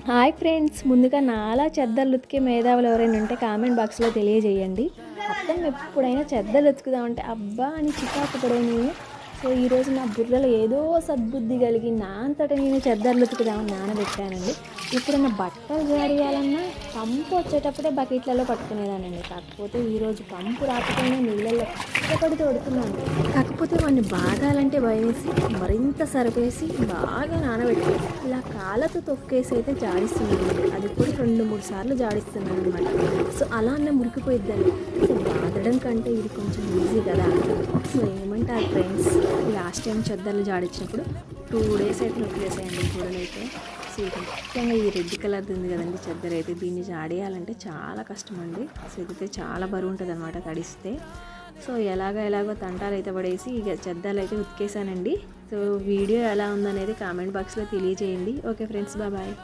Hi friends, ముందుగా నాలా చెద్దర్లు ఉతికే మేధావులు ఎవరైనా ఉంటే కామెంట్ బాక్స్లో తెలియజేయండి. అత్తమ్మ ఎప్పుడైనా చెద్దర్లు ఉతుకుదామంటే అబ్బా అని చికాకు పడే నేను. సో ఈరోజు నా బుర్రలో ఏదో సద్బుద్ధి కలిగి నా అంతటా నేను చెద్దర్లు ఉతుకుదామని నానబెట్టానండి. ఎప్పుడన్నా బట్టలు జారేయాలన్నా పంపు వచ్చేటప్పుడే బకెట్లలో పట్టుకునేదానండి. కాకపోతే ఈరోజు పంపు రాకపోయినా నీళ్ళల్లో కష్టపడి తోడుతున్నాను. కాకపోతే వాడిని బాధాలంటే భయమేసి మరింత సరిపేసి బాగా నానబెట్టి ఇలా కాళ్ళతో తొక్కేసి అయితే జాడిస్తున్నానండి. అది కూడా 2-3 సార్లు జాడిస్తున్నాను అనమాట. సో అలా అన్న మురికిపోయిద్దని. సో బాధడం కంటే ఇది కొంచెం ఈజీ కదా. సో ఏమంటారు ఫ్రెండ్స్, లాస్ట్ టైం చెద్దర్లు జాడించినప్పుడు 2 డేస్ అయితే నొక్కిలేసాయండి గోడలైతే. సో ఇది ముఖ్యంగా ఈ రెడ్ కలర్ ఉంది కదండి చెద్దరు అయితే, దీన్ని జాడేయాలంటే చాలా కష్టం అండి. సో ఇదైతే చాలా బరువు ఉంటుంది అనమాట తడిస్తే. సో ఎలాగో తంటాలు అయితే పడేసి ఇక చెద్దర్లు అయితే ఉతికేసానండి. సో వీడియో ఎలా ఉందనేది కామెంట్ బాక్స్లో తెలియజేయండి. Okay friends, bye.